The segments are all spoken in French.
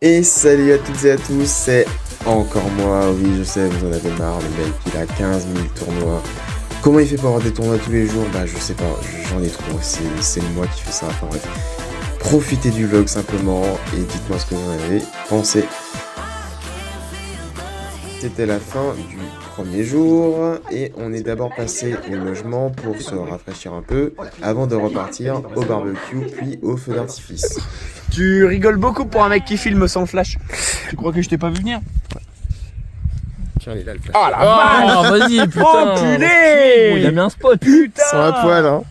Et salut à toutes et à tous, c'est encore moi, oui je sais, vous en avez marre, le mec il a 15 000 tournois. Comment il fait pour avoir des tournois tous les jours? Bah je sais pas, j'en ai trop, c'est moi qui fais ça, enfin bref. Profitez du vlog simplement et dites-moi ce que vous en avez pensé. C'était la fin du premier jour et on est d'abord passé au logement pour se rafraîchir un peu avant de repartir au barbecue puis au feu d'artifice. Tu rigoles beaucoup pour un mec qui filme sans flash. Tu crois que je t'ai pas vu venir? Tiens, il est là le flash. Oh la vache! Vas-y, putain! Enculé! Il a mis un spot! Putain! Sans un poil, hein.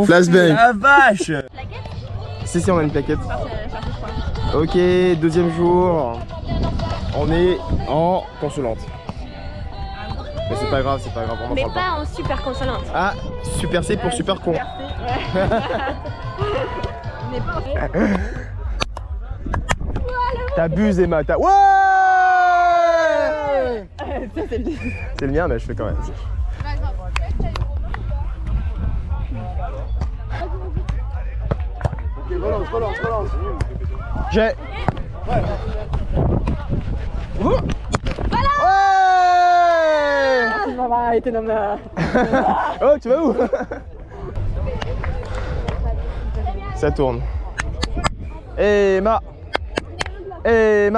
Flashbang. La vache! Si, on a une plaquette. Ok, deuxième jour. On est en consolante. Mais c'est pas grave, on en Mais parle pas. pas en super consolante. Ah, super C pour super con. T'abuses Emma, Ouais c'est le mien, mais je fais quand même. Ok, relance. J'ai. Ouais. Ouais. Oh, tu vas où? Ça tourne. Emma. Et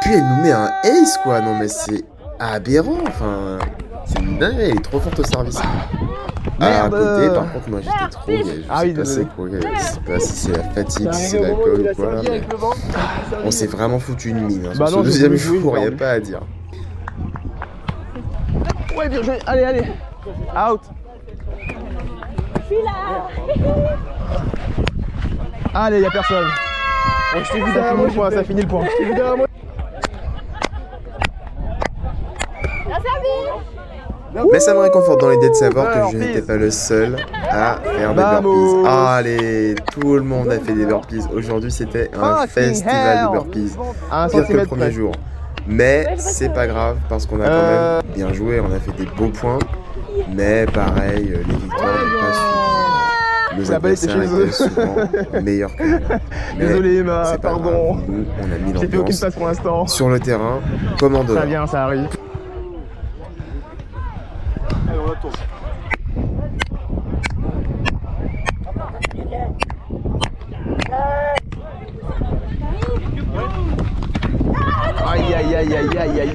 puis elle nous met un ace quoi, non mais c'est aberrant, enfin c'est une dingue, elle est trop forte au service. À côté par contre moi j'étais trop gay, je sais pas c'est quoi, je sais pas si c'est la fatigue, si c'est l'alcool ou quoi, mais on s'est vraiment foutu une mine, hein. Sur ce deuxième jour, y'a pas à dire. Ouais bien joué, allez, out. Je suis là. Allez, y'a personne. Bon, je t'ai vu derrière moi, ça finit le point. Je t'ai vu derrière moi. Mais ça me réconforte dans l'idée de savoir que je n'étais pas le seul à faire des burpees. Allez, tout le monde a fait des burpees. Aujourd'hui, c'était un festival de burpees. Pire que le premier jour. Mais c'est pas grave parce qu'on a quand même bien joué, on a fait des beaux points. Mais pareil, les victoires n'ont pas suivi. Nos adversaires étaient souvent meilleurs que nous. Désolé Emma, pardon. Nous, on a mis J'ai fait aucune l'ambiance place pour l'instant. sur le terrain, comme en dehors. Ça vient, ça arrive. Allez, on retourne.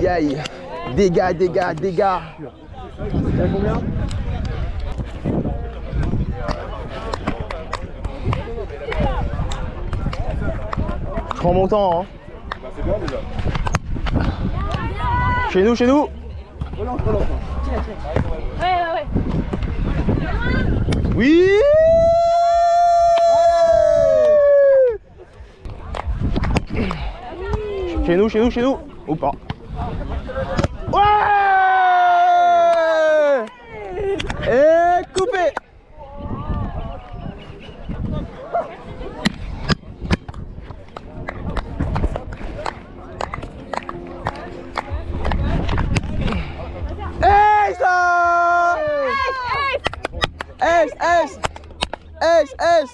Aïe. Dégâts. T'as combien? Je prends mon temps, hein. Bah, c'est bien déjà. Chez nous. Relance. Ouais. Oui. Chez nous. Ou pas. Ouais. Et coupé. S.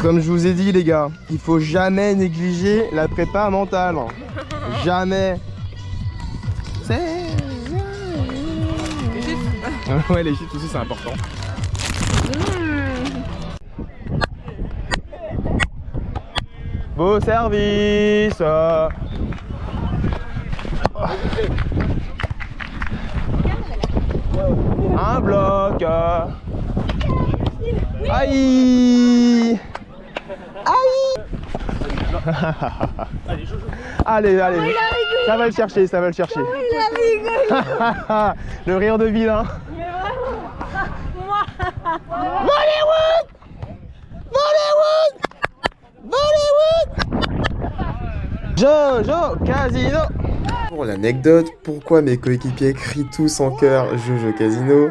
Comme je vous ai dit les gars, il faut jamais négliger la prépa mentale. Jamais. Ouais, les chutes aussi c'est important. Beau service. Un bloc. Aïe. Allez. Ça va le chercher. Le rire de vilain. Bollywood. Jojo Casino. Pour l'anecdote, pourquoi mes coéquipiers crient tous en chœur Jojo Casino?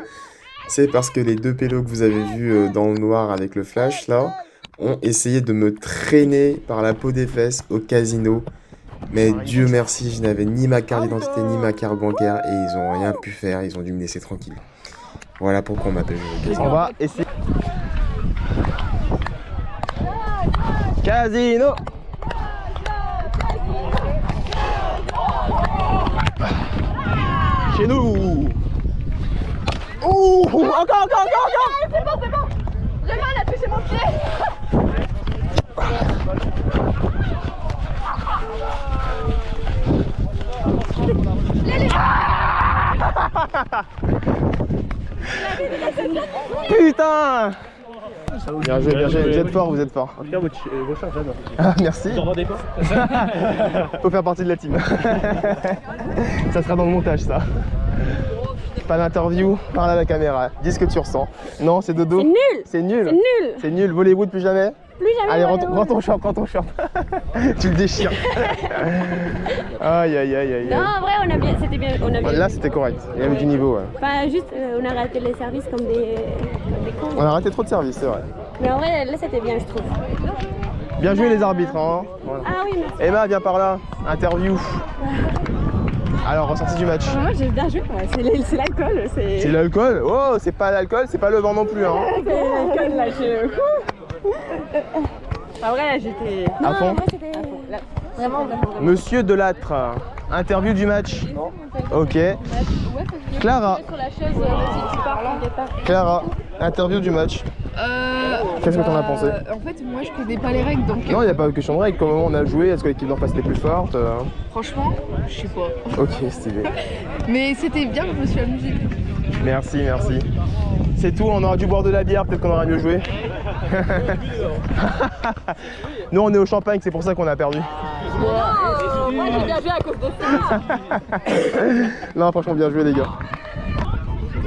C'est parce que les deux pélos que vous avez vus dans le noir avec le flash là ont essayé de me traîner par la peau des fesses au casino. Mais Dieu merci, je n'avais ni ma carte d'identité ni ma carte bancaire et ils ont rien pu faire, ils ont dû me laisser tranquille. Voilà pourquoi on m'appelle Jojo Casino. On va essayer. Casino. Chez nous. Ouh, encore. C'est bon. J'ai mal à toucher mon pied. Putain. Bien joué, vous êtes fort. En tout cas, vos charges, j'adore. Ah, merci. Vous en vendez pas? Faut faire partie de la team. Ça sera dans le montage, ça. Pas d'interview, parle à la caméra. Dis ce que tu ressens. Non, c'est dodo. C'est nul. C'est nul. Volley-vous plus jamais? Plus jamais. Allez, rends ton short. Tu le déchires. Aïe. Non, en vrai, c'était bien. Là, c'était correct. Il y avait du niveau, ouais. Enfin, juste, on a raté les services comme des cons. On a raté trop de services, c'est vrai. Mais en vrai, là, c'était bien, je trouve. Bien joué les arbitres, hein. Voilà. Ah oui, merci. Emma, viens par là. Interview. Alors, ressenti du match. Moi, j'ai bien joué. C'est l'alcool. C'est l'alcool? Oh, c'est pas l'alcool, c'est pas le vent non plus, hein. C'est l'alcool, là, en vrai, là, j'étais... À fond. C'était... Là, vraiment. Monsieur Delattre, interview du match. Ok. Clara. Clara, interview du match. Qu'est-ce que t'en as pensé? En fait, moi je connais pas les règles donc. Non, il n'y a pas de question de règle. Comment on a joué? Est-ce que l'équipe d'en face était plus forte? Franchement, je sais pas. Ok, stylé. Mais c'était bien, je me suis amusée. Merci. C'est tout, on aurait dû boire de la bière, peut-être qu'on aurait mieux joué. Nous, on est au champagne, c'est pour ça qu'on a perdu. Moi, j'ai bien joué à cause de ça. Non, franchement, bien joué, les gars.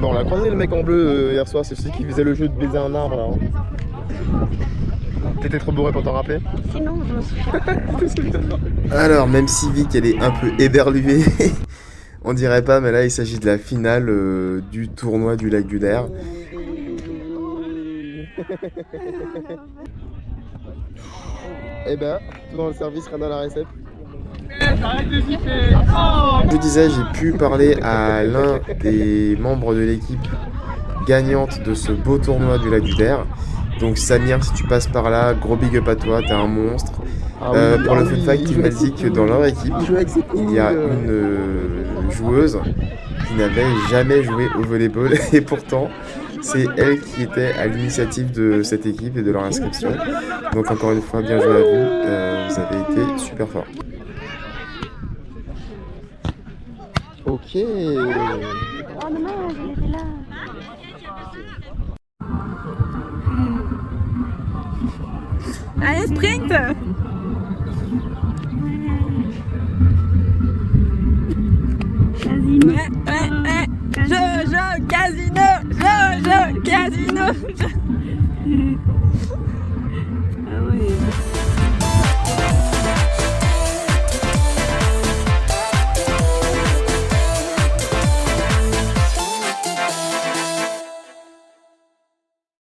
Bon, on a croisé le mec en bleu hier soir, c'est celui qui faisait le jeu de baiser un arbre là. T'étais trop bourré pour t'en rappeler? Sinon, je me souviens. Alors, même si Vic, elle est un peu éberluée, on dirait pas, mais là, il s'agit de la finale du tournoi du lac du Der. Eh ben, tout dans le service, rien dans la réception. Je disais, j'ai pu parler à l'un des membres de l'équipe gagnante de ce beau tournoi du lac du Der. Donc Samir, si tu passes par là, gros big up à toi, t'es un monstre. Pour le fun fact, il m'a dit que dans leur équipe, il y a une joueuse qui n'avait jamais joué au volleyball et pourtant c'est elle qui était à l'initiative de cette équipe et de leur inscription. Donc encore une fois, bien joué à vous, vous avez été super fort. Ok. Oh dommage, elle était là. Allez, sprint! Casino. Ouais. Jojo Casino! Jojo Casino! Ah ouais.